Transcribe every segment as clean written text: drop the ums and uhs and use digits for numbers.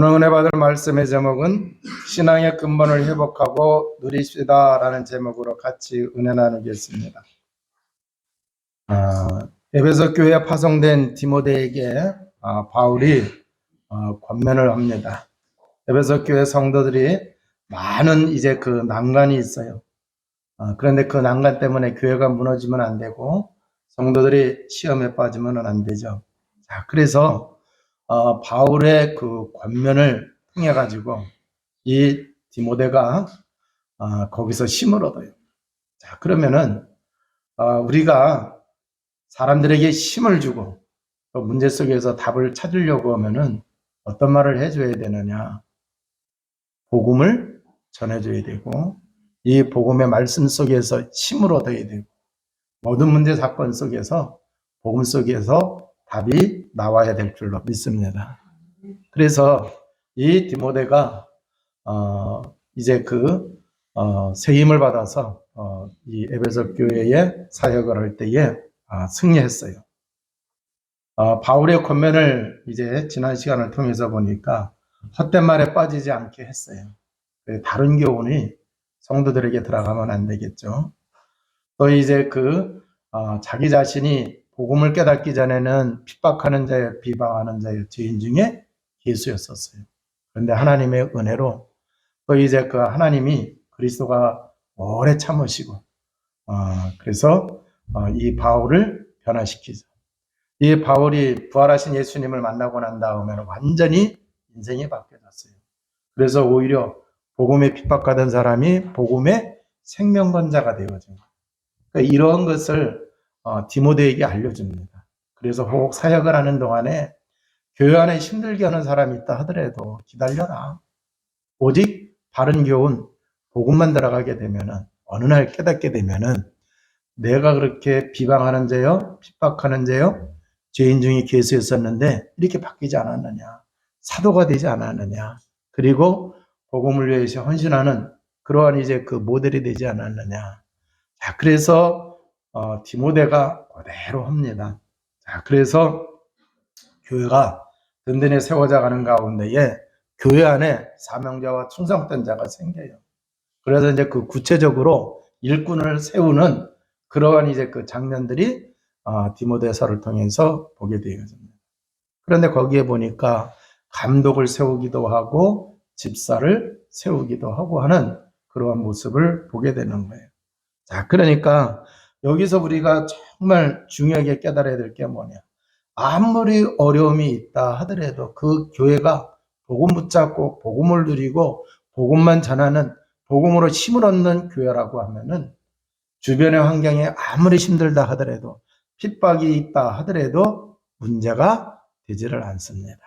오늘 은혜 받을 말씀의 제목은 신앙의 근본을 회복하고 누리시다라는 제목으로 같이 은혜 나누겠습니다. 에베소 교회에 파송된 디모데에게 바울이 권면을 합니다. 에베소 교회 성도들이 많은 이제 그 난관이 있어요. 그런데 그 난관 때문에 교회가 무너지면 안 되고 성도들이 시험에 빠지면 안 되죠. 자, 그래서 바울의 그 권면을 통해 가지고 이 디모데가 거기서 힘을 얻어요. 자, 그러면은 우리가 사람들에게 힘을 주고 또 문제 속에서 답을 찾으려고 하면은 어떤 말을 해줘야 되느냐? 복음을 전해줘야 되고 이 복음의 말씀 속에서 힘을 얻어야 되고 모든 문제 사건 속에서 복음 속에서 답이 나와야 될 줄로 믿습니다. 그래서 이 디모데가 이제 새 힘을 받아서 이 에베소 교회에 사역을 할 때에 승리했어요. 바울의 권면을 이제 지난 시간을 통해서 보니까 헛된 말에 빠지지 않게 했어요. 다른 교훈이 성도들에게 들어가면 안 되겠죠. 또 이제 자기 자신이 복음을 깨닫기 전에는 핍박하는 자여 비방하는 자여 죄인 중에 예수였었어요. 그런데 하나님의 은혜로 또 이제 하나님이 그리스도가 오래 참으시고 그래서 이 바울을 변화시키죠. 이 바울이 부활하신 예수님을 만나고 난 다음에는 완전히 인생이 바뀌어졌어요. 그래서 오히려 복음에 핍박하던 사람이 복음의 생명건자가 되어진 거예요. 그러니까 이런 것을 디모데에게 알려줍니다. 그래서 혹 사역을 하는 동안에 교회 안에 힘들게 하는 사람이 있다 하더라도 기다려라. 오직 바른 교훈, 복음만 들어가게 되면은 어느 날 깨닫게 되면은 내가 그렇게 비방하는 자요, 핍박하는 자요, 죄인 중에 계수였었는데 이렇게 바뀌지 않았느냐, 사도가 되지 않았느냐, 그리고 복음을 위해서 헌신하는 그러한 이제 그 모델이 되지 않았느냐. 자, 그래서 디모데가 그대로 합니다. 자, 그래서 교회가 든든히 세워져 가는 가운데에 교회 안에 사명자와 충성된 자가 생겨요. 그래서 이제 구체적으로 일꾼을 세우는 그러한 이제 장면들이 디모데서를 통해서 보게 되어집니다. 그런데 거기에 보니까 감독을 세우기도 하고 집사를 세우기도 하고 하는 그러한 모습을 보게 되는 거예요. 자, 그러니까 여기서 우리가 정말 중요하게 깨달아야 될 게 뭐냐? 아무리 어려움이 있다 하더라도 그 교회가 복음 붙잡고 복음을 누리고 복음만 전하는 복음으로 힘을 얻는 교회라고 하면은 주변의 환경이 아무리 힘들다 하더라도 핍박이 있다 하더라도 문제가 되지를 않습니다.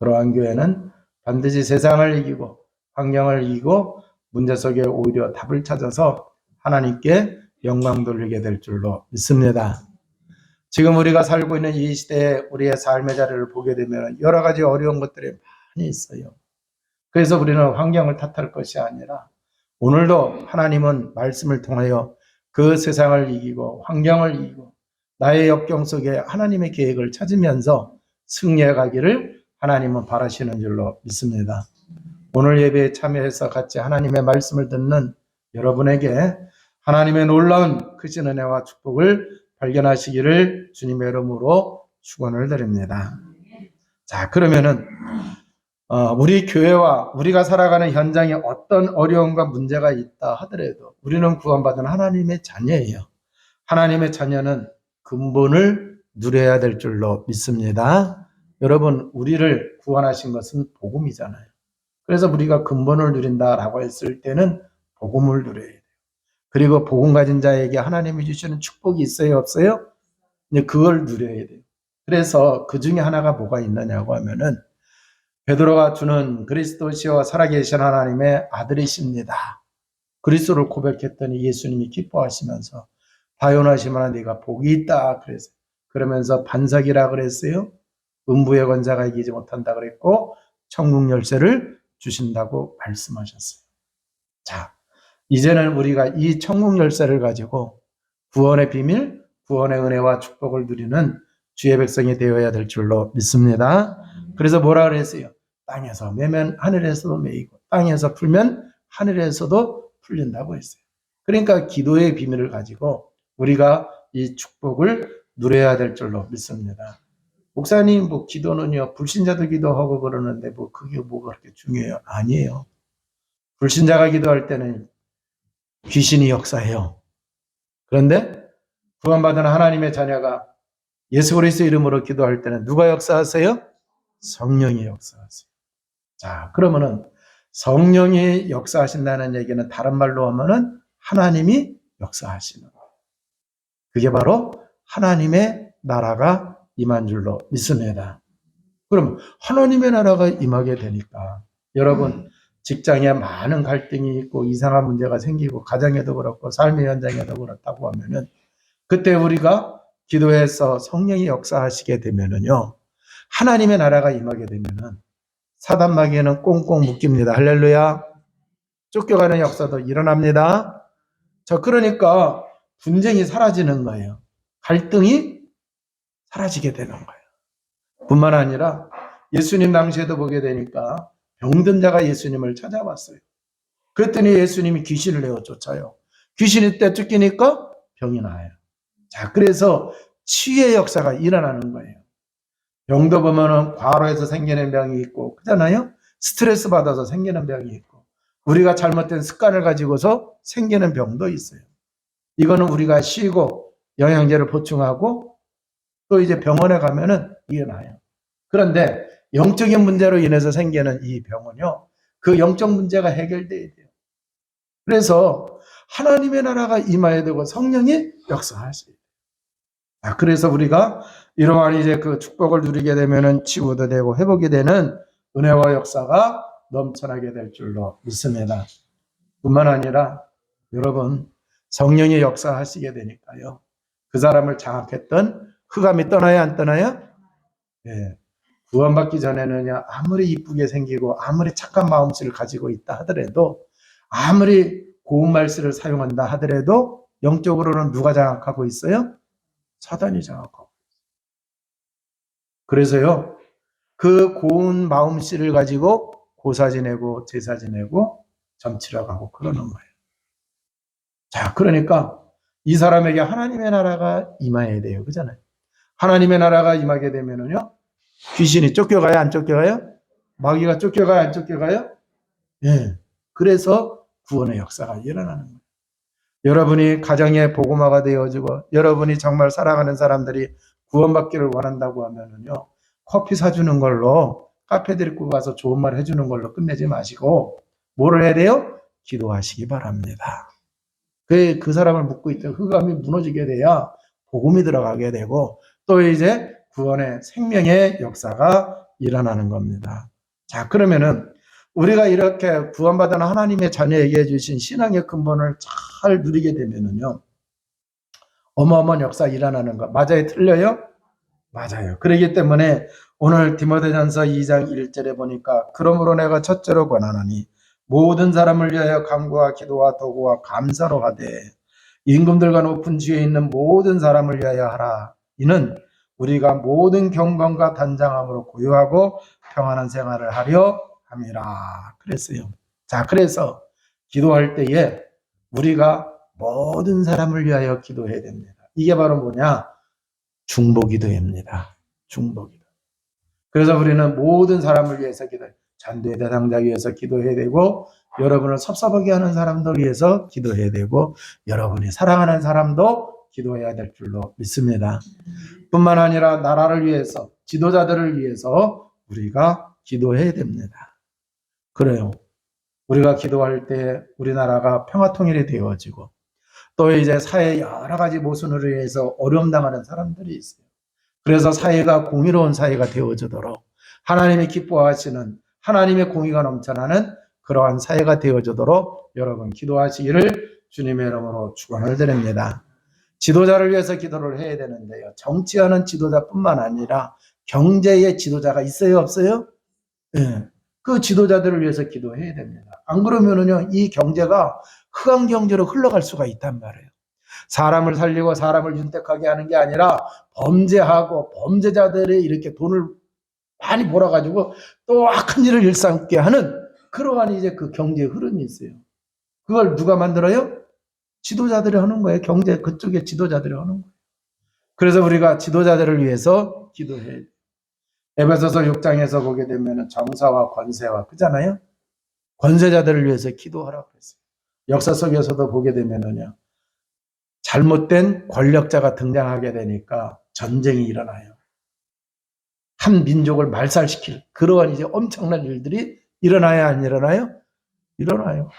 그러한 교회는 반드시 세상을 이기고 환경을 이기고 문제 속에 오히려 답을 찾아서 하나님께 영광 돌리게 될 줄로 믿습니다. 지금 우리가 살고 있는 이 시대에 우리의 삶의 자리를 보게 되면 여러 가지 어려운 것들이 많이 있어요. 그래서 우리는 환경을 탓할 것이 아니라 오늘도 하나님은 말씀을 통하여 그 세상을 이기고 환경을 이기고 나의 역경 속에 하나님의 계획을 찾으면서 승리해 가기를 하나님은 바라시는 줄로 믿습니다. 오늘 예배에 참여해서 같이 하나님의 말씀을 듣는 여러분에게 하나님의 놀라운 크신 은혜와 축복을 발견하시기를 주님의 이름으로 축원을 드립니다. 자, 그러면은 우리 교회와 우리가 살아가는 현장에 어떤 어려움과 문제가 있다 하더라도 우리는 구원받은 하나님의 자녀예요. 하나님의 자녀는 근본을 누려야 될 줄로 믿습니다. 여러분, 우리를 구원하신 것은 복음이잖아요. 그래서 우리가 근본을 누린다라고 했을 때는 복음을 누려야 돼요. 그리고 복음 가진 자에게 하나님이 주시는 축복이 있어요, 없어요? 이제 그걸 누려야 돼요. 그래서 그 중에 하나가 뭐가 있느냐고 하면은 베드로가 주는 그리스도시와 살아계신 하나님의 아들이십니다. 그리스도를 고백했더니 예수님이 기뻐하시면서 바요나시마나 네가 복이 있다 그랬어요. 그러면서 반석이라 그랬어요. 음부의 권자가 이기지 못한다 그랬고 천국 열쇠를 주신다고 말씀하셨어요. 자, 이제는 우리가 이 천국 열쇠를 가지고 구원의 비밀, 구원의 은혜와 축복을 누리는 주의 백성이 되어야 될 줄로 믿습니다. 그래서 뭐라 그랬어요? 땅에서 매면 하늘에서도 매이고 땅에서 풀면 하늘에서도 풀린다고 했어요. 그러니까 기도의 비밀을 가지고 우리가 이 축복을 누려야 될 줄로 믿습니다. 목사님, 뭐 기도는요, 불신자도 기도하고 그러는데 뭐 그게 뭐가 그렇게 중요해요? 아니에요. 불신자가 기도할 때는 귀신이 역사해요. 그런데 구원받은 하나님의 자녀가 예수 그리스도 이름으로 기도할 때는 누가 역사하세요? 성령이 역사하세요. 자, 그러면은 성령이 역사하신다는 얘기는 다른 말로 하면은 하나님이 역사하시는 거예요. 그게 바로 하나님의 나라가 임한 줄로 믿습니다. 그럼 하나님의 나라가 임하게 되니까 여러분 직장에 많은 갈등이 있고 이상한 문제가 생기고 가정에도 그렇고 삶의 현장에도 그렇다고 하면은 그때 우리가 기도해서 성령이 역사하시게 되면은요 하나님의 나라가 임하게 되면은 사단 마귀에는 꽁꽁 묶입니다. 할렐루야. 쫓겨가는 역사도 일어납니다. 자, 그러니까 분쟁이 사라지는 거예요. 갈등이 사라지게 되는 거예요. 뿐만 아니라 예수님 당시에도 보게 되니까 병든 자가 예수님을 찾아왔어요. 그랬더니 예수님이 귀신을 내어 쫓아요. 귀신이 때 쫓기니까 병이 나요. 자, 그래서 치유의 역사가 일어나는 거예요. 병도 보면은 과로해서 생기는 병이 있고, 그렇잖아요? 스트레스 받아서 생기는 병이 있고, 우리가 잘못된 습관을 가지고서 생기는 병도 있어요. 이거는 우리가 쉬고 영양제를 보충하고 또 이제 병원에 가면은 이게 나요. 그런데 영적인 문제로 인해서 생기는 이 병은요, 그 영적 문제가 해결돼야 돼요. 그래서 하나님의 나라가 임해야 되고 성령이 역사하셔야 돼요. 그래서 우리가 이러한 이제 그 축복을 누리게 되면은 치유도 되고 회복이 되는 은혜와 역사가 넘쳐나게 될 줄로 믿습니다. 뿐만 아니라 여러분 성령이 역사하시게 되니까요. 그 사람을 장악했던 흑암이 떠나야 안 떠나요? 예. 구원받기 전에는요, 아무리 이쁘게 생기고, 아무리 착한 마음씨를 가지고 있다 하더라도, 아무리 고운 말씀을 사용한다 하더라도, 영적으로는 누가 장악하고 있어요? 사단이 장악하고. 그래서요, 그 고운 마음씨를 가지고 고사 지내고, 제사 지내고, 점치러 가고 그러는 거예요. 자, 그러니까 이 사람에게 하나님의 나라가 임해야 돼요. 그잖아요. 하나님의 나라가 임하게 되면은요, 귀신이 쫓겨가요? 안 쫓겨가요? 마귀가 쫓겨가요? 안 쫓겨가요? 예. 그래서 구원의 역사가 일어나는 거예요. 여러분이 가정의 복음화가 되어지고 여러분이 정말 사랑하는 사람들이 구원받기를 원한다고 하면은요. 커피 사주는 걸로 카페 데리고 가서 좋은 말 해주는 걸로 끝내지 마시고 뭐를 해야 돼요? 기도하시기 바랍니다. 그 사람을 묻고 있던 흑암이 무너지게 돼야 복음이 들어가게 되고 또 이제 구원의 생명의 역사가 일어나는 겁니다. 자, 그러면은 우리가 이렇게 구원받은 하나님의 자녀에게 주신 신앙의 근본을 잘 누리게 되면은요, 어마어마한 역사 일어나는 거 맞아요? 틀려요? 맞아요. 그렇기 때문에 오늘 디모데전서 2장 1절에 보니까 그러므로 내가 첫째로 권하노니 모든 사람을 위하여 간구와 기도와 도구와 감사로 하되 임금들과 높은 지위에 있는 모든 사람을 위하여 하라. 이는 우리가 모든 경건과 단장함으로 고요하고 평안한 생활을 하려 함이라. 그랬어요. 자, 그래서 기도할 때에 우리가 모든 사람을 위하여 기도해야 됩니다. 이게 바로 뭐냐? 중보기도입니다. 중보기도. 그래서 우리는 모든 사람을 위해서 기도해요. 전도의 대상자 위해서 기도해야 되고 여러분을 섭섭하게 하는 사람들 위해서 기도해야 되고 여러분이 사랑하는 사람도 기도해야 될 줄로 믿습니다. 뿐만 아니라 나라를 위해서 지도자들을 위해서 우리가 기도해야 됩니다. 그래요. 우리가 기도할 때 우리나라가 평화통일이 되어지고 또 이제 사회 여러 가지 모순으로 인해서 어려움 당하는 사람들이 있어요. 그래서 사회가 공의로운 사회가 되어지도록 하나님이 기뻐하시는 하나님의 공의가 넘쳐나는 그러한 사회가 되어지도록 여러분 기도하시기를 주님의 이름으로 축원을 드립니다. 지도자를 위해서 기도를 해야 되는데요. 정치하는 지도자뿐만 아니라 경제의 지도자가 있어요, 없어요? 네. 그 지도자들을 위해서 기도해야 됩니다. 안 그러면은요, 이 경제가 흑암 경제로 흘러갈 수가 있단 말이에요. 사람을 살리고 사람을 윤택하게 하는 게 아니라 범죄하고 범죄자들이 이렇게 돈을 많이 몰아가지고 또 악한 일을 일삼게 하는 그러한 이제 그 경제 흐름이 있어요. 그걸 누가 만들어요? 지도자들이 하는 거예요. 경제 그쪽에 지도자들이 하는 거예요. 그래서 우리가 지도자들을 위해서 기도해야 돼요. 에베소서 6장에서 보게 되면 정사와 권세와 그잖아요. 권세자들을 위해서 기도하라고 했어요. 역사 속에서도 보게 되면은요. 잘못된 권력자가 등장하게 되니까 전쟁이 일어나요. 한 민족을 말살시킬 그러한 이제 엄청난 일들이 일어나야 안 일어나요? 일어나요.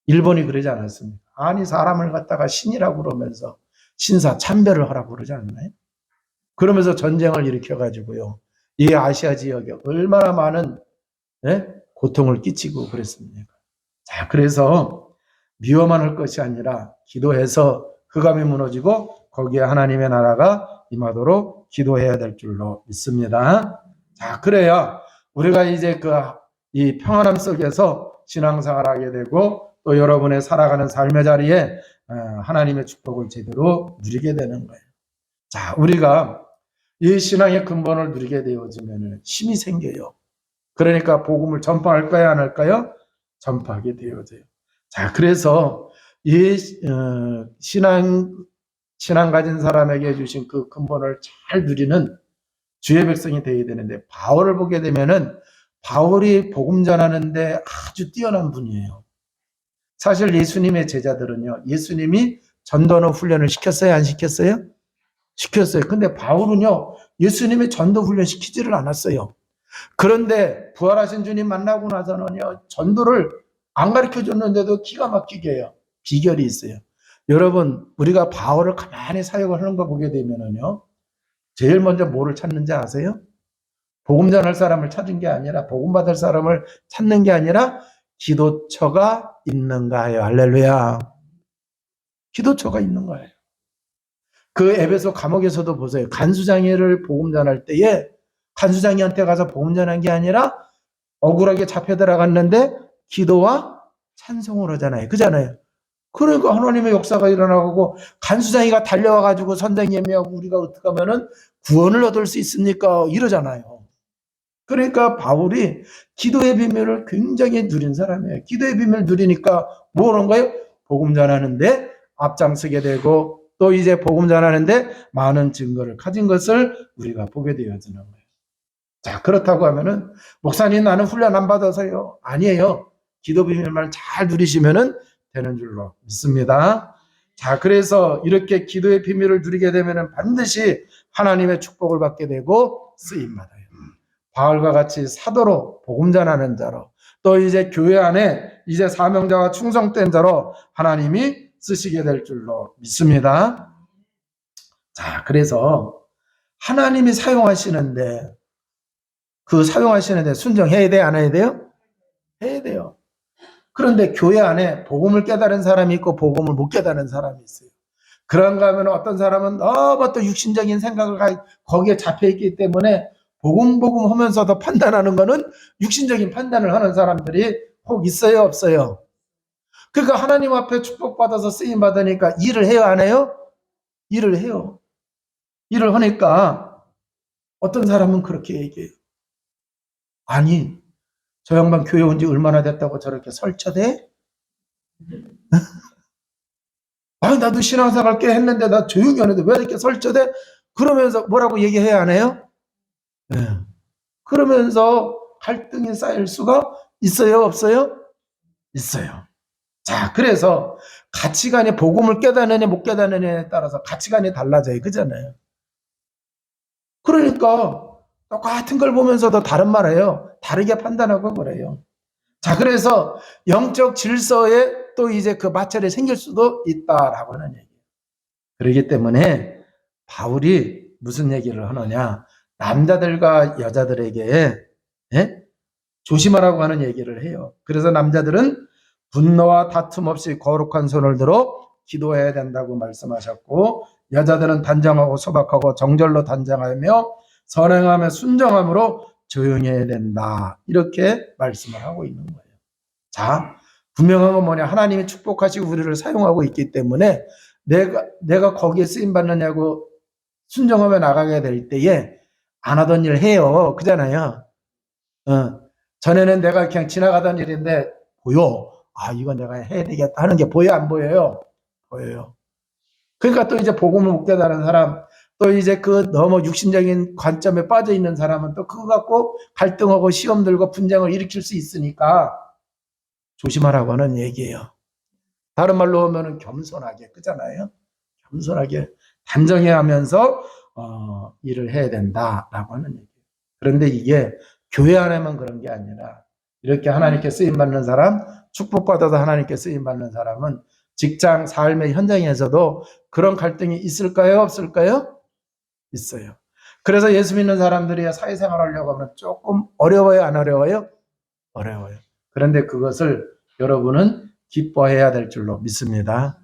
일본이 그러지 않았습니까? 아니 사람을 갖다가 신이라고 그러면서 신사 참배를 하라고 그러지 않나요? 그러면서 전쟁을 일으켜가지고요. 이 아시아 지역에 얼마나 많은 고통을 끼치고 그랬습니까? 자, 그래서 미워만 할 것이 아니라 기도해서 흑암이 무너지고 거기에 하나님의 나라가 임하도록 기도해야 될 줄로 믿습니다. 자, 그래야 우리가 이제 이 평안함 속에서 신앙생활을 하게 되고 또 여러분의 살아가는 삶의 자리에 하나님의 축복을 제대로 누리게 되는 거예요. 자, 우리가 이 신앙의 근본을 누리게 되어지면 힘이 생겨요. 그러니까 복음을 전파할까요, 안 할까요? 전파하게 되어져요. 자, 그래서 이 신앙 가진 사람에게 주신 그 근본을 잘 누리는 주의 백성이 되어야 되는데 바울을 보게 되면은 바울이 복음 전하는데 아주 뛰어난 분이에요. 사실 예수님의 제자들은요, 예수님이 전도는 훈련을 시켰어요, 안 시켰어요? 시켰어요. 근데 바울은요, 예수님의 전도 훈련 시키지를 않았어요. 그런데 부활하신 주님 만나고 나서는요, 전도를 안 가르쳐 줬는데도 기가 막히게 해요. 비결이 있어요. 여러분, 우리가 바울을 가만히 사역을 하는 거 보게 되면은요, 제일 먼저 뭐를 찾는지 아세요? 복음 전할 사람을 찾은 게 아니라, 복음 받을 사람을 찾는 게 아니라, 기도처가 있는가요? 할렐루야. 기도처가 있는 거예요. 그 에베소 감옥에서도 보세요. 간수장애를 복음 전할 때에 간수장애한테 가서 복음 전한 게 아니라 억울하게 잡혀 들어갔는데 기도와 찬송을 하잖아요. 그잖아요. 그러니까 하나님의 역사가 일어나고 간수장이가 달려와가지고 선생님이하고 우리가 어떻게 하면은 구원을 얻을 수 있습니까? 이러잖아요. 그러니까 바울이 기도의 비밀을 굉장히 누린 사람이에요. 기도의 비밀을 누리니까 뭐 하는 거예요? 복음 전하는데 앞장서게 되고 또 이제 복음 전하는데 많은 증거를 가진 것을 우리가 보게 되어지는 거예요. 자, 그렇다고 하면은 목사님 나는 훈련 안 받아서요. 아니에요. 기도 비밀만 잘 누리시면은 되는 줄로 믿습니다. 자, 그래서 이렇게 기도의 비밀을 누리게 되면은 반드시 하나님의 축복을 받게 되고 쓰임 받아요. 바울과 같이 사도로 복음 전하는 자로 또 이제 교회 안에 이제 사명자와 충성된 자로 하나님이 쓰시게 될 줄로 믿습니다. 자, 그래서 하나님이 사용하시는데 그 사용하시는데 순종해야 돼, 안 해야 돼요? 해야 돼요. 그런데 교회 안에 복음을 깨달은 사람이 있고 복음을 못 깨달은 사람이 있어요. 그런가 하면 어떤 사람은 너무 또 육신적인 생각을 거기에 잡혀있기 때문에 복음 하면서도 판단하는 거는 육신적인 판단을 하는 사람들이 혹 있어요, 없어요? 그러니까 하나님 앞에 축복받아서 쓰임 받으니까 일을 해요, 안 해요? 일을 해요. 일을 하니까 어떤 사람은 그렇게 얘기해요. 아니, 저 양반 교회 온 지 얼마나 됐다고 저렇게 설쳐대? 아니, 나도 신앙생활 꽤 했는데 나 조용히 하는데 왜 이렇게 설쳐대? 그러면서 뭐라고 얘기해야 안 해요? 네. 그러면서 갈등이 쌓일 수가 있어요, 없어요? 있어요. 자, 그래서 가치관이 복음을 깨닫느냐 못 깨닫느냐에 따라서 가치관이 달라져요. 그잖아요. 그러니까 똑같은 걸 보면서도 다른 말해요. 다르게 판단하고 그래요. 자, 그래서 영적 질서에 또 이제 그 마찰이 생길 수도 있다라고 하는 얘기예요. 그렇기 때문에 바울이 무슨 얘기를 하느냐? 남자들과 여자들에게 조심하라고 하는 얘기를 해요. 그래서 남자들은 분노와 다툼 없이 거룩한 손을 들어 기도해야 된다고 말씀하셨고 여자들은 단정하고 소박하고 정절로 단정하며 선행하며 순정함으로 조용해야 된다. 이렇게 말씀을 하고 있는 거예요. 자, 분명한 건 뭐냐? 하나님이 축복하시고 우리를 사용하고 있기 때문에 내가 거기에 쓰임 받느냐고 순정하며 나가게 될 때에 안 하던 일 해요. 그잖아요. 전에는 내가 그냥 지나가던 일인데 보여. 아, 이건 내가 해야 되겠다 하는 게 보여, 안 보여요? 보여요. 그러니까 또 이제 복음을 못 깨달은 사람, 또 이제 그 너무 육신적인 관점에 빠져 있는 사람은 또 그거 갖고 갈등하고 시험 들고 분쟁을 일으킬 수 있으니까 조심하라고 하는 얘기예요. 다른 말로 하면은 겸손하게, 그잖아요. 겸손하게 단정해 하면서 일을 해야 된다라고 하는 얘기예요. 그런데 이게 교회 안에만 그런 게 아니라 이렇게 하나님께 쓰임 받는 사람, 축복받아서 하나님께 쓰임 받는 사람은 직장, 삶의 현장에서도 그런 갈등이 있을까요? 없을까요? 있어요. 그래서 예수 믿는 사람들이 사회생활 하려고 하면 조금 어려워요? 안 어려워요? 어려워요. 그런데 그것을 여러분은 기뻐해야 될 줄로 믿습니다.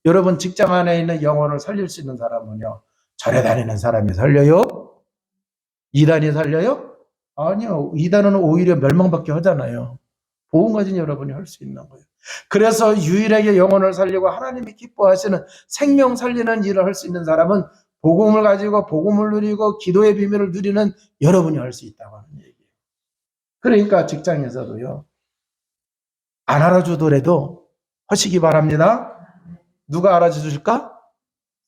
여러분 직장 안에 있는 영혼을 살릴 수 있는 사람은요, 절에 다니는 사람이 살려요? 이단이 살려요? 아니요. 이단은 오히려 멸망밖에 하잖아요. 복음 가진 여러분이 할 수 있는 거예요. 그래서 유일하게 영혼을 살리고 하나님이 기뻐하시는 생명 살리는 일을 할 수 있는 사람은 복음을 가지고 복음을 누리고 기도의 비밀을 누리는 여러분이 할 수 있다고 하는 얘기예요. 그러니까 직장에서도요, 안 알아주더라도 하시기 바랍니다. 누가 알아주실까?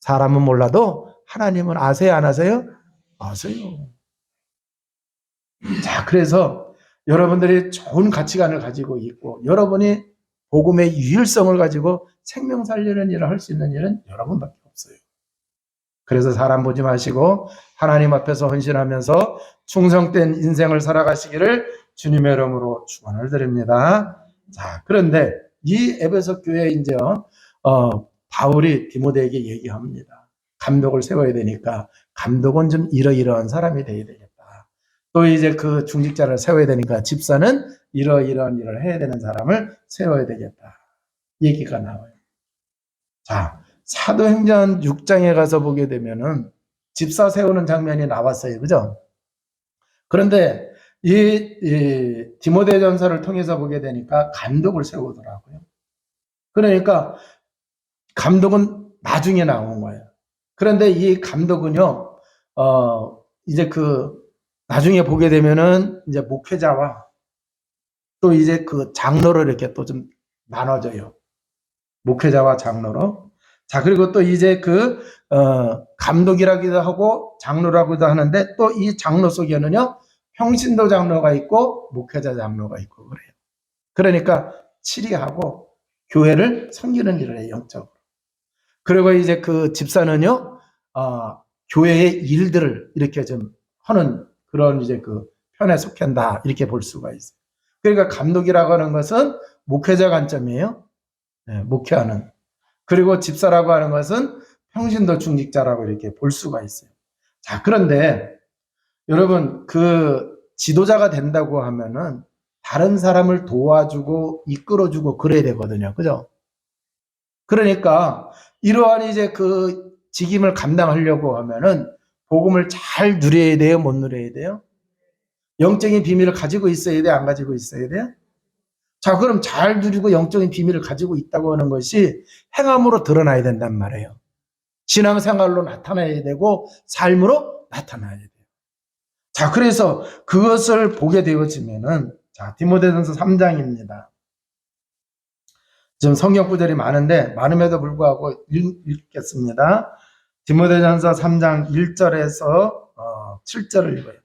사람은 몰라도 하나님은 아세요, 안 아세요? 아세요. 자, 그래서 여러분들이 좋은 가치관을 가지고 있고 여러분이 복음의 유일성을 가지고 생명 살리는 일을 할 수 있는 일은 여러분밖에 없어요. 그래서 사람 보지 마시고 하나님 앞에서 헌신하면서 충성된 인생을 살아가시기를 주님의 이름으로 축원을 드립니다. 자, 그런데 이 에베소 교회 이제 바울이 디모데에게 얘기합니다. 감독을 세워야 되니까 감독은 좀 이러이러한 사람이 돼야 되겠다. 또 이제 그 중직자를 세워야 되니까 집사는 이러이러한 일을 해야 되는 사람을 세워야 되겠다. 얘기가 나와요. 자, 사도행전 6장에 가서 보게 되면은 집사 세우는 장면이 나왔어요. 그죠? 그런데 이 디모데전서를 통해서 보게 되니까 감독을 세우더라고요. 그러니까 감독은 나중에 나온 거예요. 그런데 이 감독은요, 이제 나중에 보게 되면은 이제 목회자와 또 이제 그 장로를 이렇게 또 좀 나눠져요. 목회자와 장로로. 자, 그리고 또 이제 감독이라기도 하고 장로라고도 하는데 또 이 장로 속에는요, 평신도 장로가 있고 목회자 장로가 있고 그래요. 그러니까 치리하고 교회를 섬기는 일을 해요, 영적으로. 그리고 이제 그 집사는요, 교회의 일들을 이렇게 좀 하는 그런 이제 편에 속한다, 이렇게 볼 수가 있어요. 그러니까 감독이라고 하는 것은 목회자 관점이에요. 네, 목회하는. 그리고 집사라고 하는 것은 평신도 중직자라고 이렇게 볼 수가 있어요. 자, 그런데 여러분, 지도자가 된다고 하면은 다른 사람을 도와주고 이끌어주고 그래야 되거든요. 그죠? 그러니까 이러한 이제 직임을 감당하려고 하면은 복음을 잘 누려야 돼요? 못 누려야 돼요? 영적인 비밀을 가지고 있어야 돼요? 안 가지고 있어야 돼요? 자, 그럼 잘 누리고 영적인 비밀을 가지고 있다고 하는 것이 행함으로 드러나야 된단 말이에요. 신앙생활로 나타나야 되고 삶으로 나타나야 돼요. 자, 그래서 그것을 보게 되어지면은, 자, 디모데전서 3장입니다. 지금 성경 구절이 많은데 많음에도 불구하고 읽겠습니다. 디모데전서 3장 1절에서 7절을 읽어요.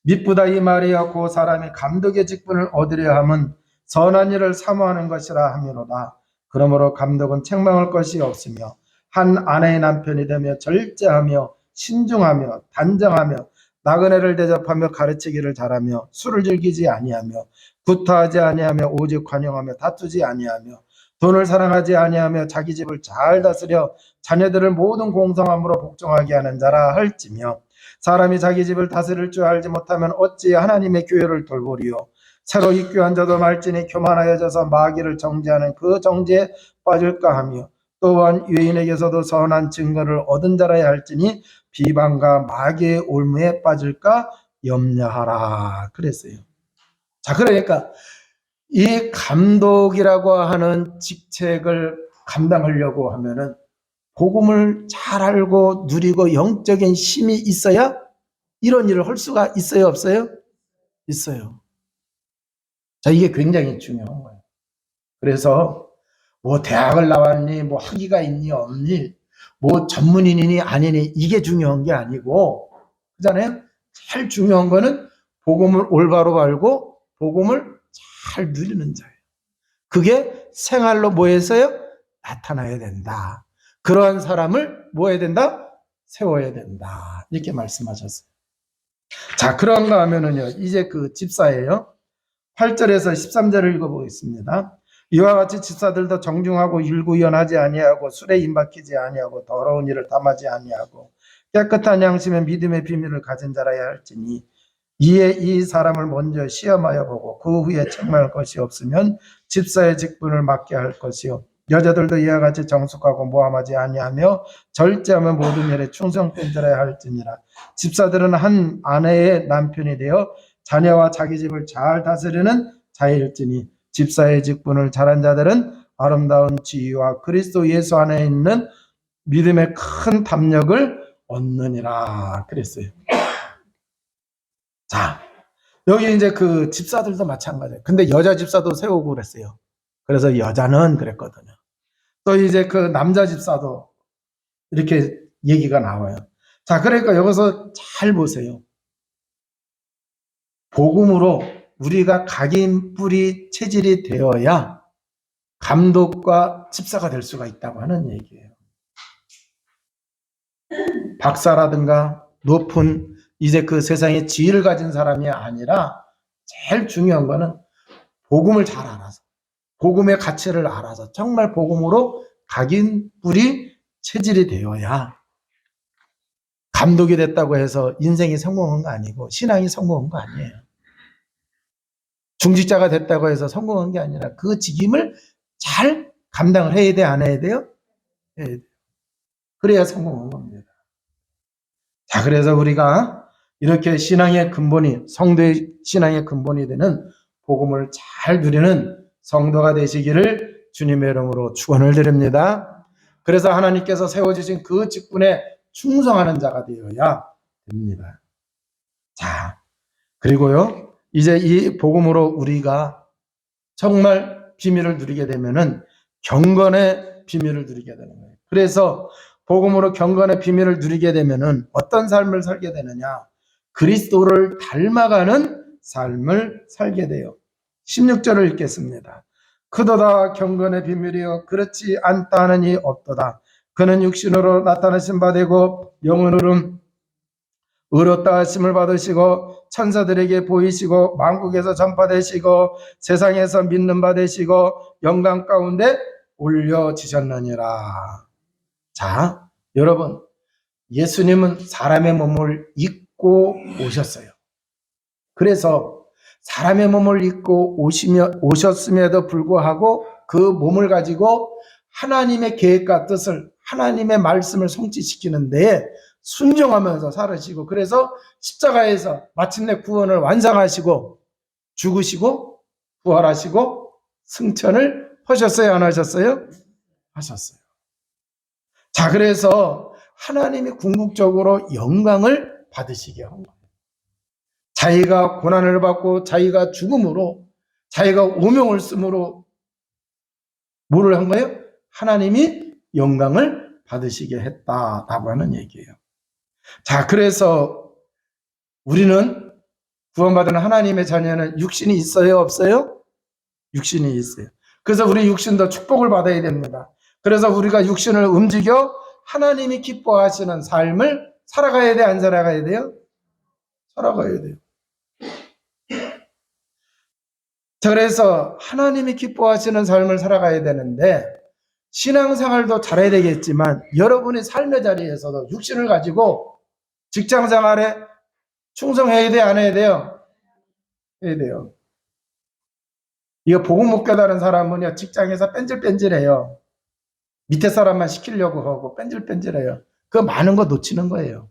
미쁘다 이 말이여 고 사람이 감독의 직분을 얻으려 함은 선한 일을 사모하는 것이라 함이로다. 그러므로 감독은 책망할 것이 없으며 한 아내의 남편이 되며 절제하며 신중하며 단정하며 나그네를 대접하며 가르치기를 잘하며 술을 즐기지 아니하며 구타하지 아니하며 오직 관용하며 다투지 아니하며 돈을 사랑하지 아니하며 자기 집을 잘 다스려 자녀들을 모든 공성함으로 복종하게 하는 자라 할지며 사람이 자기 집을 다스릴 줄 알지 못하면 어찌 하나님의 교회를 돌보리요. 새로 입교한 자도 말지니 교만하여져서 마귀를 정죄하는 그 정죄에 빠질까 하며 또한 유인에게서도 선한 증거를 얻은 자라야 할지니 비방과 마귀의 올무에 빠질까 염려하라 그랬어요. 자, 그러니까 이 감독이라고 하는 직책을 감당하려고 하면은 복음을 잘 알고 누리고 영적인 힘이 있어야 이런 일을 할 수가 있어요, 없어요? 있어요. 자, 이게 굉장히 중요한 거예요. 그래서 뭐 대학을 나왔니, 뭐 학위가 있니, 없니, 뭐 전문인이니 아니니 이게 중요한 게 아니고, 그잖아요. 제일 중요한 거는 복음을 올바로 알고 복음을 잘 누리는 자예요. 그게 생활로 뭐 해서요? 나타나야 된다. 그러한 사람을 뭐 해야 된다? 세워야 된다. 이렇게 말씀하셨어요. 자, 그런가 하면은요, 이제 그 집사예요. 8절에서 13절을 읽어보겠습니다. 이와 같이 집사들도 정중하고 율구연하지 아니하고 술에 임박히지 아니하고 더러운 일을 담하지 아니하고 깨끗한 양심의 믿음의 비밀을 가진 자라야 할지니 이에 이 사람을 먼저 시험하여 보고 그 후에 책망할 것이 없으면 집사의 직분을 맡게 할 것이요 여자들도 이와 같이 정숙하고 모함하지 아니하며 절제하며 모든 일에 충성된 자라야 할지니라. 집사들은 한 아내의 남편이 되어 자녀와 자기 집을 잘 다스리는 자일지니 집사의 직분을 잘한 자들은 아름다운 지위와 그리스도 예수 안에 있는 믿음의 큰 담력을 얻느니라 그랬어요. 자, 여기 이제 그 집사들도 마찬가지예요. 근데 여자 집사도 세우고 그랬어요. 그래서 여자는 그랬거든요. 또 이제 그 남자 집사도 이렇게 얘기가 나와요. 자, 그러니까 여기서 잘 보세요. 복음으로 우리가 각인 뿌리 체질이 되어야 감독과 집사가 될 수가 있다고 하는 얘기예요. 박사라든가 높은 이제 그 세상에 지위를 가진 사람이 아니라 제일 중요한 거는 복음을 잘 알아서 복음의 가치를 알아서 정말 복음으로 각인 뿌리 체질이 되어야 감독이 됐다고 해서 인생이 성공한 거 아니고 신앙이 성공한 거 아니에요. 중직자가 됐다고 해서 성공한 게 아니라 그 직임을 잘 감당을 해야 돼, 안 해야 돼요? 해야 돼요. 그래야 성공한 겁니다. 자, 그래서 우리가 이렇게 신앙의 근본이, 성도의 신앙의 근본이 되는 복음을 잘 누리는 성도가 되시기를 주님의 이름으로 축원을 드립니다. 그래서 하나님께서 세워주신 그 직분에 충성하는 자가 되어야 됩니다. 자, 그리고요, 이제 이 복음으로 우리가 정말 비밀을 누리게 되면은 경건의 비밀을 누리게 되는 거예요. 그래서 복음으로 경건의 비밀을 누리게 되면은 어떤 삶을 살게 되느냐? 그리스도를 닮아가는 삶을 살게 돼요. 16절을 읽겠습니다. 크도다 경건의 비밀이요 그렇지 않다 하느니 없도다. 그는 육신으로 나타나신 바 되고 영으로는 의롭다 하심을 받으시고 천사들에게 보이시고 만국에서 전파되시고 세상에서 믿는 바 되시고 영광 가운데 올려지셨느니라. 자, 여러분, 예수님은 사람의 몸을 입고 오셨어요. 그래서 사람의 몸을 입고 오셨음에도 불구하고 그 몸을 가지고 하나님의 계획과 뜻을, 하나님의 말씀을 성취시키는 데에 순종하면서 살으시고, 그래서 십자가에서 마침내 구원을 완성하시고 죽으시고 부활하시고 승천을 하셨어요, 안 하셨어요? 하셨어요. 자, 그래서 하나님이 궁극적으로 영광을 받으시게 한 거예요. 자기가 고난을 받고 자기가 죽음으로 자기가 오명을 쓰므로 뭐를 한 거예요? 하나님이 영광을 받으시게 했다라고 하는 얘기예요. 자, 그래서 우리는 구원받은 하나님의 자녀는 육신이 있어요, 없어요? 육신이 있어요. 그래서 우리 육신도 축복을 받아야 됩니다. 그래서 우리가 육신을 움직여 하나님이 기뻐하시는 삶을 살아가야 돼, 안 살아가야 돼요? 살아가야 돼요. 자, 그래서 하나님이 기뻐하시는 삶을 살아가야 되는데 신앙생활도 잘해야 되겠지만 여러분의 삶의 자리에서도 육신을 가지고 직장생활에 충성해야 돼, 안 해야 돼요? 해야 돼요. 이거 복음 못 깨달은 사람은요, 직장에서 뺀질뺀질해요. 밑에 사람만 시키려고 하고 뺀질뺀질해요. 그 많은 거 놓치는 거예요.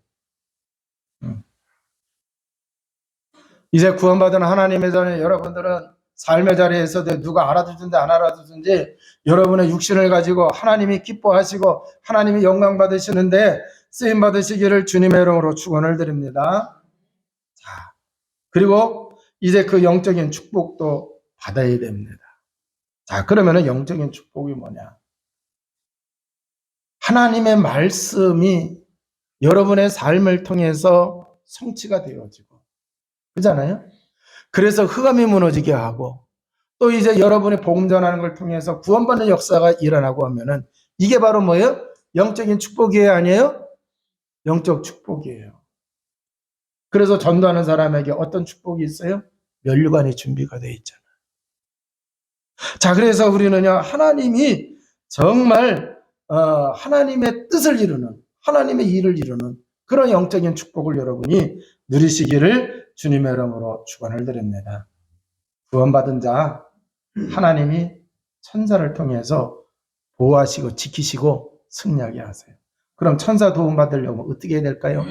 이제 구원받은 하나님의 자녀 여러분들은 삶의 자리에서도 누가 알아주든지 안 알아주든지 여러분의 육신을 가지고 하나님이 기뻐하시고 하나님이 영광 받으시는데 쓰임 받으시기를 주님의 이름으로 축원을 드립니다. 그리고 이제 그 영적인 축복도 받아야 됩니다. 자, 그러면은 영적인 축복이 뭐냐? 하나님의 말씀이 여러분의 삶을 통해서 성취가 되어지고, 그렇잖아요? 그래서 흑암이 무너지게 하고, 또 이제 여러분이 복음 전하는 걸 통해서 구원받는 역사가 일어나고 하면은 이게 바로 뭐예요? 영적인 축복이에요, 아니에요? 영적 축복이에요. 그래서 전도하는 사람에게 어떤 축복이 있어요? 면류관이 준비가 되어 있잖아요. 자, 그래서 우리는요, 하나님이 정말 하나님의 뜻을 이루는, 하나님의 일을 이루는 그런 영적인 축복을 여러분이 누리시기를 주님의 이름으로 축원을 드립니다. 구원받은 자 하나님이 천사를 통해서 보호하시고 지키시고 승리하게 하세요. 그럼 천사 도움 받으려면 어떻게 해야 될까요?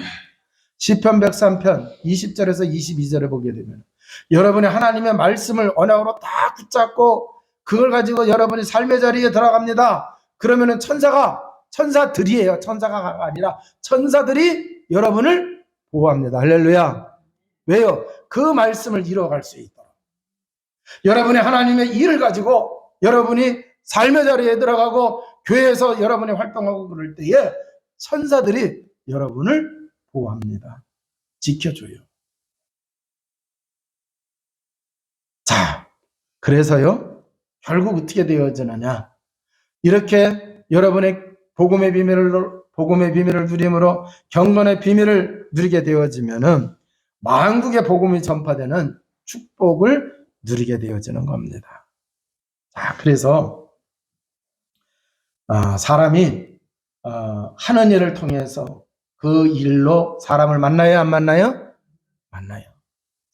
시편 103편 20절에서 22절을 보게 되면 여러분이 하나님의 말씀을 언약으로 다 붙잡고 그걸 가지고 여러분이 삶의 자리에 들어갑니다. 그러면은 천사들이에요. 천사가 아니라 천사들이 여러분을 보호합니다. 할렐루야. 왜요? 그 말씀을 이뤄갈 수 있도록. 여러분이 하나님의 일을 가지고 여러분이 삶의 자리에 들어가고 교회에서 여러분이 활동하고 그럴 때에 천사들이 여러분을 보호합니다. 지켜줘요. 자, 그래서요, 결국 어떻게 되어지느냐. 이렇게 여러분의 복음의 비밀을 누림으로 경건의 비밀을 누리게 되어지면은 만국의 복음이 전파되는 축복을 누리게 되어지는 겁니다. 자, 그래서 사람이 하는 일을 통해서 그 일로 사람을 만나요, 안 만나요? 만나요.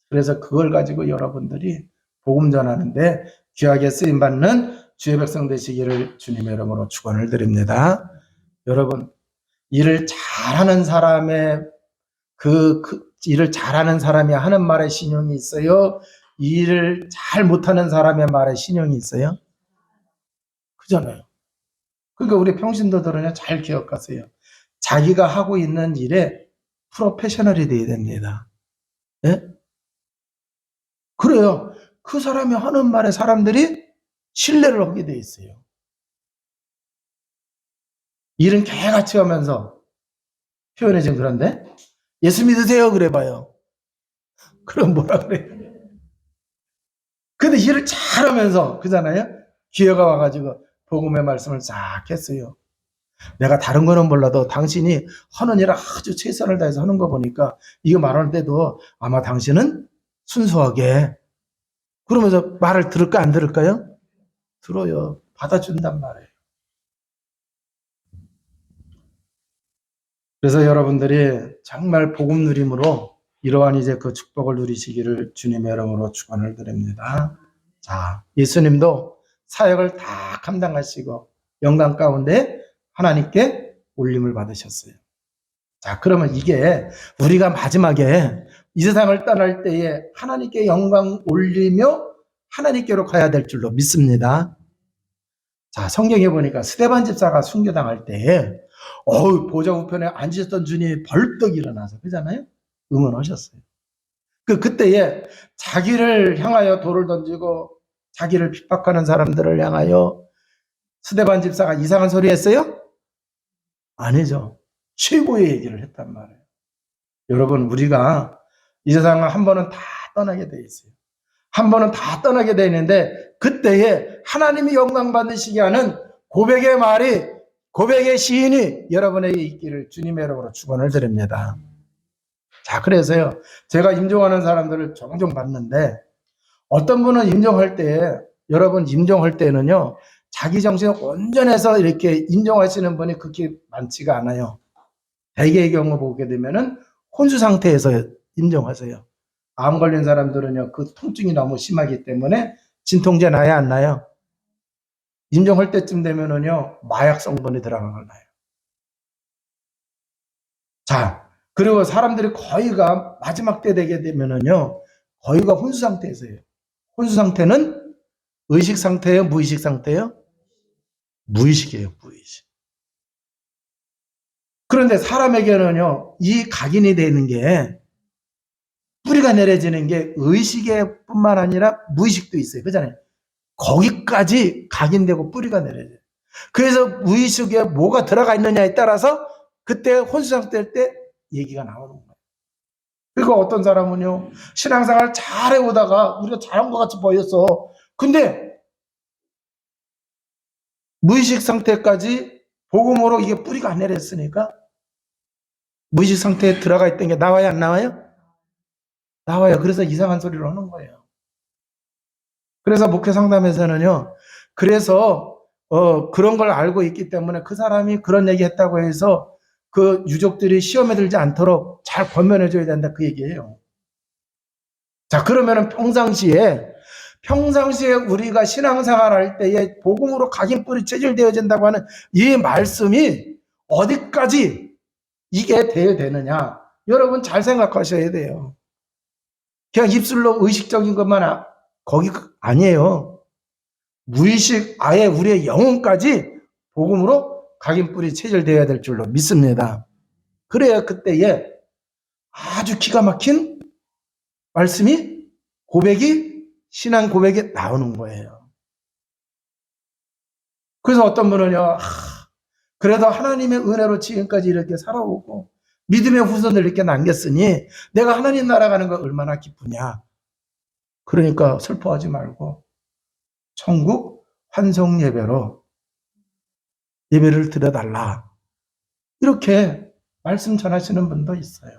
그래서 그걸 가지고 여러분들이 복음 전하는데 귀하게 쓰임받는 주의 백성 되시기를 주님의 이름으로 축원을 드립니다. 여러분, 일을 잘하는 사람의 그 일을 잘하는 사람이 하는 말에 신용이 있어요? 일을 잘 못하는 사람의 말에 신용이 있어요? 그잖아요. 그러니까 우리 평신도들은 잘 기억하세요. 자기가 하고 있는 일에 프로페셔널이 돼야 됩니다. 예? 그래요. 그 사람이 하는 말에 사람들이 신뢰를 하게 돼 있어요. 일은 개같이 하면서 표현이 좀 그런데 예수 믿으세요 그래봐요. 그럼 뭐라 그래요? 근데 일을 잘하면서 그잖아요. 기회가 와가지고 복음의 말씀을 싹 했어요. 내가 다른 거는 몰라도 당신이 하는 일을 아주 최선을 다해서 하는 거 보니까 이거 말하는데도 아마 당신은 순수하게 그러면서 말을 들을까 안 들을까요? 들어요. 받아준단 말이에요. 그래서 여러분들이 정말 복음 누림으로 이러한 이제 그 축복을 누리시기를 주님의 이름으로 축원을 드립니다. 자, 예수님도 사역을 다 감당하시고 영광 가운데 하나님께 올림을 받으셨어요. 자, 그러면 이게 우리가 마지막에 이 세상을 떠날 때에 하나님께 영광 올리며 하나님께로 가야 될 줄로 믿습니다. 자, 성경에 보니까 스데반 집사가 순교당할 때에 보좌 우편에 앉으셨던 주님이 벌떡 일어나서 그잖아요. 응원하셨어요. 그때에 자기를 향하여 돌을 던지고 자기를 핍박하는 사람들을 향하여 스데반 집사가 이상한 소리 했어요? 아니죠. 최고의 얘기를 했단 말이에요. 여러분, 우리가 이 세상을 한 번은 다 떠나게 돼 있어요. 한 번은 다 떠나게 돼 있는데 그때에 하나님이 영광 받으시게 하는 고백의 말이, 고백의 시인이 여러분에게 있기를 주님의 이름으로 축원을 드립니다. 자, 그래서요, 제가 임종하는 사람들을 종종 봤는데 어떤 분은 임종할 때, 여러분 임종할 때는요, 자기 정신을 온전해서 이렇게 임종하시는 분이 그렇게 많지가 않아요. 대개의 경우 보게 되면은 혼수 상태에서 임종하세요. 암 걸린 사람들은요, 그 통증이 너무 심하기 때문에 진통제 나야 안 나요? 임종할 때쯤 되면은요, 마약 성분이 들어간 걸 나요. 자, 그리고 사람들이 거의가 마지막 때 되게 되면은요, 거의가 혼수 상태에서요. 혼수 상태는 의식 상태예요, 무의식 상태예요? 무의식이에요, 무의식. 그런데 사람에게는요, 이 각인이 되는 게 뿌리가 내려지는 게 의식에 뿐만 아니라 무의식도 있어요. 그잖아요. 거기까지 각인되고 뿌리가 내려져요. 그래서 무의식에 뭐가 들어가 있느냐에 따라서 그때 혼수 상태일 때 얘기가 나오는 거예요. 그리고 어떤 사람은요, 신앙생활 잘 해오다가 우리가 잘한 것 같이 보였어. 근데 무의식 상태까지 복음으로 이게 뿌리가 안 내렸으니까 무의식 상태에 들어가 있던 게 나와요, 안 나와요? 나와요. 그래서 이상한 소리를 하는 거예요. 그래서 목회 상담에서는요, 그래서 그런 걸 알고 있기 때문에 그 사람이 그런 얘기 했다고 해서 그 유족들이 시험에 들지 않도록 잘 권면해 줘야 된다, 그 얘기예요. 자, 그러면은 평상시에 우리가 신앙생활 할 때에 복음으로 각인뿌리 체질되어진다고 하는 이 말씀이 어디까지 이게 돼야 되느냐, 여러분 잘 생각하셔야 돼요. 그냥 입술로 의식적인 것만 거기 아니에요. 무의식 아예 우리의 영혼까지 복음으로 각인뿌리 체질되어야 될 줄로 믿습니다. 그래야 그때에 아주 기가 막힌 말씀이, 고백이, 신앙 고백이 나오는 거예요. 그래서 어떤 분은요, 그래도 하나님의 은혜로 지금까지 이렇게 살아오고 믿음의 후손을 이렇게 남겼으니 내가 하나님 나라 가는 거 얼마나 기쁘냐. 그러니까 슬퍼하지 말고 천국 환송 예배로 예배를 드려달라, 이렇게 말씀 전하시는 분도 있어요.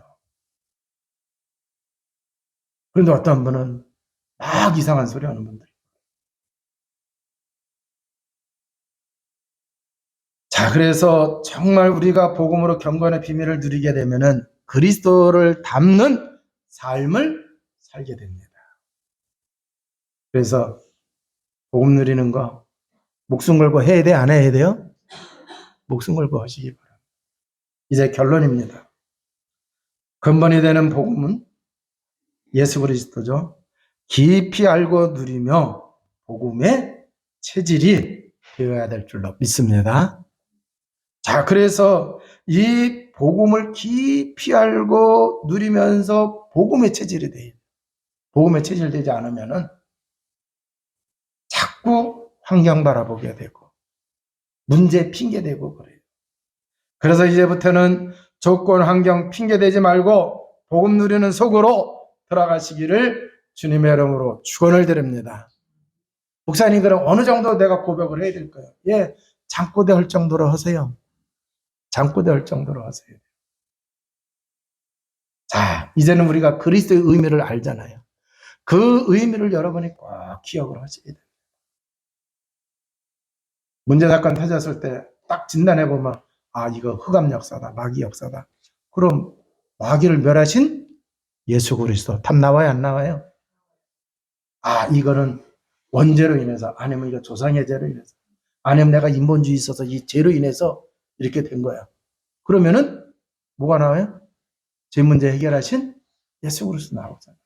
그런데 어떤 분은 막 이상한 소리 하는 분들이. 자, 그래서 정말 우리가 복음으로 경건의 비밀을 누리게 되면은 그리스도를 닮는 삶을 살게 됩니다. 그래서 복음 누리는 거 목숨 걸고 해야 돼, 안 해야 돼요? 목숨 걸고 하시기 바랍니다. 이제 결론입니다. 근본이 되는 복음은 예수 그리스도죠. 깊이 알고 누리며 복음의 체질이 되어야 될 줄로 믿습니다. 자, 그래서 이 복음을 깊이 알고 누리면서 복음의 체질이 돼요. 복음의 체질 되지 않으면은 자꾸 환경 바라보게 되고 문제 핑계대고 그래요. 그래서 이제부터는 조건, 환경 핑계대지 말고 복음 누리는 속으로 들어가시기를 주님의 이름으로 축원을 드립니다. 목사님, 그럼 어느 정도 내가 고백을 해야 될까요? 예, 잠꼬대 할 정도로 하세요. 잠꼬대 할 정도로 하세요. 자, 이제는 우리가 그리스도의 의미를 알잖아요. 그 의미를 여러분이 꼭 기억을 하셔야 돼요. 문제 사건 터졌을 때 딱 진단해 보면 이거 흑암 역사다, 마귀 역사다. 그럼 마귀를 멸하신 예수 그리스도 답 나와요, 안 나와요? 이거는 원죄로 인해서, 아니면 이거 조상의 죄로 인해서, 아니면 내가 인본주의 있어서 이 죄로 인해서 이렇게 된 거야. 그러면은 뭐가 나와요? 죄 문제 해결하신 예수 그리스도 나오잖아요.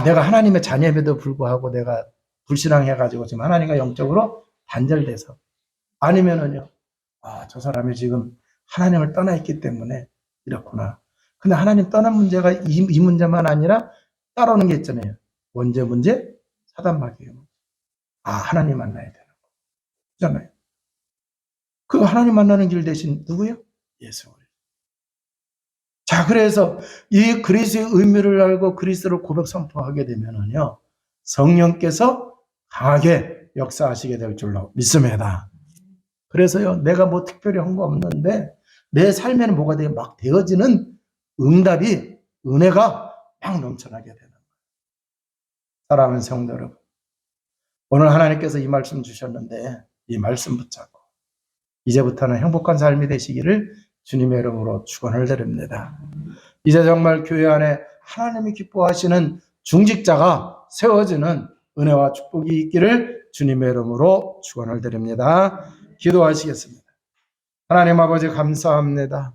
내가 하나님의 자녀임에도 불구하고 내가 불신앙해가지고 지금 하나님과 영적으로 단절돼서, 아니면은요, 저 사람이 지금 하나님을 떠나 있기 때문에 이렇구나. 근데 하나님 떠난 문제가 이 문제만 아니라 따라오는 게 있잖아요. 원죄 문제, 사단 마귀의 문제. 하나님 만나야 되는 거잖아요. 그 하나님 만나는 길 대신 누구요? 예수. 자, 그래서 이 그리스도의 의미를 알고 그리스도를 고백 선포하게 되면은요, 성령께서 강하게 역사하시게 될 줄로 믿습니다. 그래서요, 내가 뭐 특별히 한 거 없는데 내 삶에는 뭐가 막 되어지는 응답이, 은혜가 막 넘쳐나게 되는 거예요. 사랑하는 성도 여러분, 오늘 하나님께서 이 말씀 주셨는데 이 말씀 붙잡고 이제부터는 행복한 삶이 되시기를 주님의 이름으로 축원을 드립니다. 이제 정말 교회 안에 하나님이 기뻐하시는 중직자가 세워지는 은혜와 축복이 있기를 주님의 이름으로 축원을 드립니다. 기도하시겠습니다. 하나님 아버지, 감사합니다.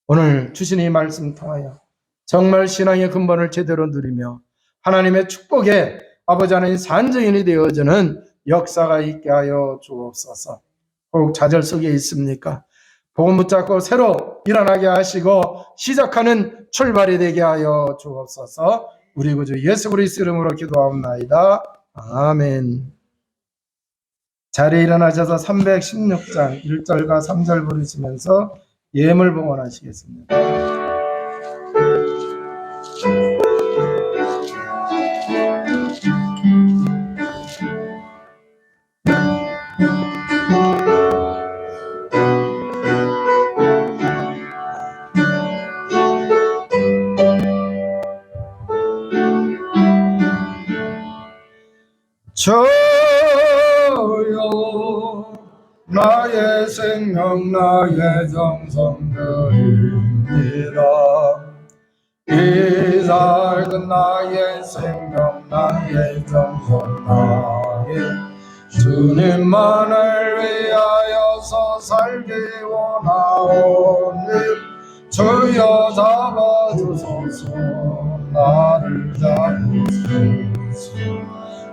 오늘 주신 이 말씀 통하여 정말 신앙의 근본을 제대로 누리며 하나님의 축복에 아버지 하나님 산증인이 되어지는 역사가 있게 하여 주옵소서. 혹 좌절 속에 있습니까? 복음 붙잡고 새로 일어나게 하시고 시작하는 출발이 되게 하여 주옵소서. 우리 구주 예수 그리스도 이름으로 기도하옵나이다. 아멘. 자리에 일어나셔서 316장 1절과 3절 부르시면서 예물 봉헌하시겠습니다. 저요 나의 생명 나의 정성들입니다. 이 작은 나의 생명 나의 정성 나의 주님만을 위하여서 살기 원하오니 주여 잡아주소서 나를 잡으소서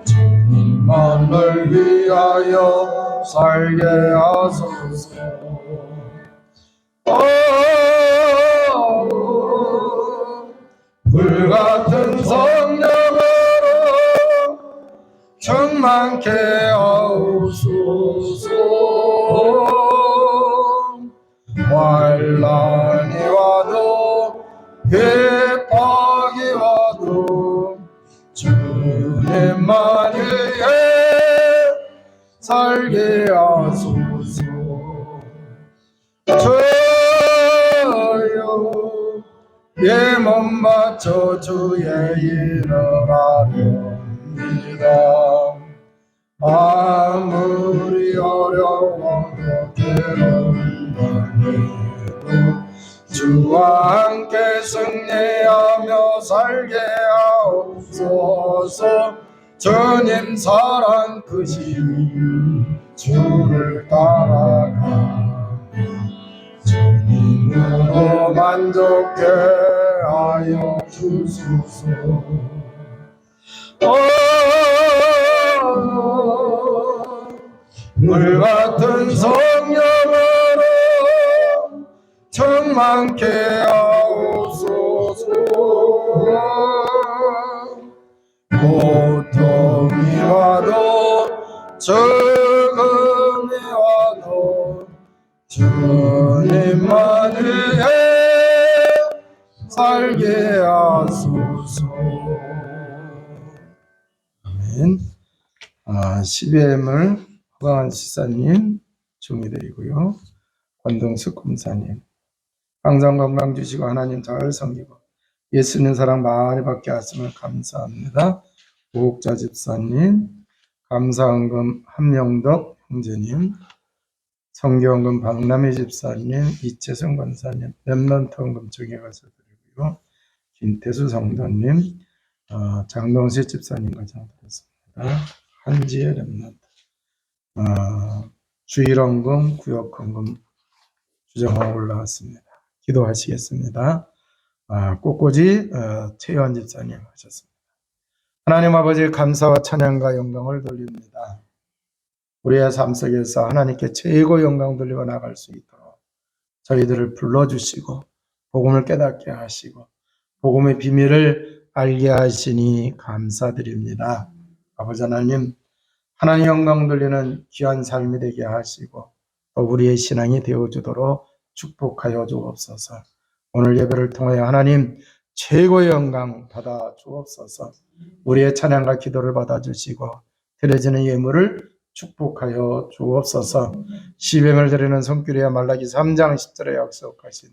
주님만을 위하여 살게 하소서. 불같은 성령으로 충만케 하옵소서. 환난이 와도 핍박이 와도 주님만 위해 살게 하소서. 주여 예 몸 바쳐 주의 일을 하렵니다. 아무리 어려워도 괴로운 밤에도 주와 함께 승리하며 살게 하옵소서. 주님 사랑 크시니 주를 따라가며 주님으로 만족해 하여 주소서. 물같은 성령으로 충만케 하옵소서. 고통이 와도 죽음이 와도 주님만 위해 살게 하소서. 아멘. 12회물 허강한 시사님 중이드리고요. 권동숙 검사님 항상 건강 주시고 하나님 잘 섬기고 예수님 사랑 많이 받게 하시면 감사합니다. 오옥자 집사님, 감사헌금 한명덕 형제님, 성경헌금 박남희 집사님, 이채성 권사님, 랩런트 헌금 쪽에 가서 드리고요. 김태수 성도님, 장동식 집사님과 장드렸습니다. 한지혜 랩런트, 주일헌금, 구역헌금 주정하고 올라왔습니다. 기도하시겠습니다. 꽃꽂이 최현 집사님 하셨습니다. 하나님 아버지 감사와 찬양과 영광을 돌립니다. 우리의 삶 속에서 하나님께 최고 영광 돌리고 나갈 수 있도록 저희들을 불러주시고 복음을 깨닫게 하시고 복음의 비밀을 알게 하시니 감사드립니다. 아버지 하나님, 하나님 영광 돌리는 귀한 삶이 되게 하시고 또 우리의 신앙이 되어주도록 축복하여 주옵소서. 오늘 예배를 통하여 하나님 최고의 영광 받아 주옵소서. 우리의 찬양과 기도를 받아주시고 드려지는 예물을 축복하여 주옵소서. 10회를 드리는 손길이야 말라기 3장 10절에 약속하신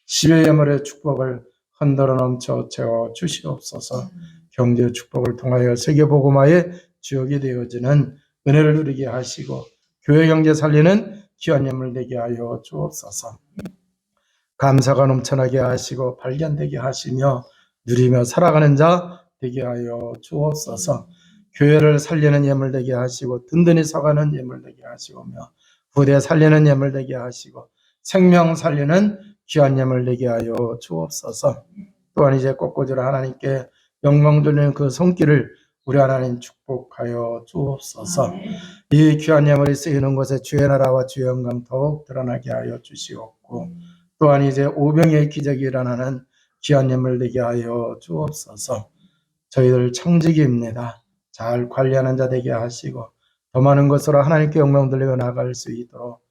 10회 예물의 축복을 흔들어 넘쳐 채워 주시옵소서. 경제 축복을 통하여 세계복음화의 주역이 되어지는 은혜를 누리게 하시고 교회 경제 살리는 귀한 예물 되게 하여 주옵소서. 감사가 넘쳐나게 하시고 발견되게 하시며 누리며 살아가는 자 되게 하여 주옵소서. 교회를 살리는 예물 되게 하시고 든든히 서가는 예물 되게 하시오며 부대 살리는 예물 되게 하시고 생명 살리는 귀한 예물 되게 하여 주옵소서. 또한 이제 꽃꽂이로 하나님께 영광 돌리는 그 손길을 우리 하나님 축복하여 주옵소서. 이 귀한 예물이 쓰이는 곳에 주의 나라와 주의 영광 더욱 드러나게 하여 주시옵고 또한 이제 오병의 기적이 일어나는 귀한 예물 되게 하여 주옵소서. 저희들 청지기입니다. 잘 관리하는 자 되게 하시고 더 많은 것으로 하나님께 영광 돌리고 나갈 수 있도록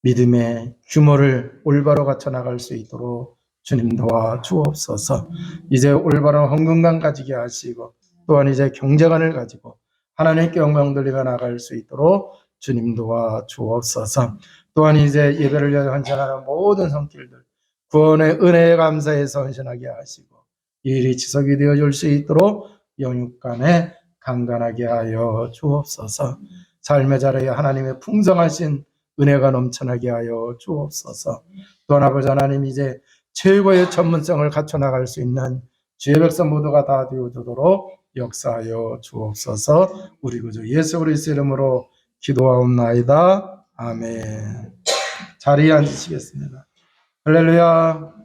믿음의 규모를 올바로 갖춰 나갈 수 있도록 주님 도와 주옵소서. 이제 올바른 헌금관 가지게 하시고 또한 이제 경제관을 가지고 하나님께 영광 돌리고 나갈 수 있도록 주님 도와 주옵소서. 또한 이제 예배를 위하여 헌신하는 모든 손길들 구원의 은혜에 감사해서 헌신하게 하시고 이 일이 지속이 되어줄 수 있도록 영육간에 강건하게 하여 주옵소서. 삶의 자리에 하나님의 풍성하신 은혜가 넘쳐나게 하여 주옵소서. 또한 아버지 하나님 이제 최고의 전문성을 갖춰 나갈 수 있는 주의 백성 모두가 다 되어주도록 역사하여 주옵소서. 우리 구주 예수 그리스도 이름으로 기도하옵나이다. 아멘. 자리에 앉으시겠습니다. 할렐루야.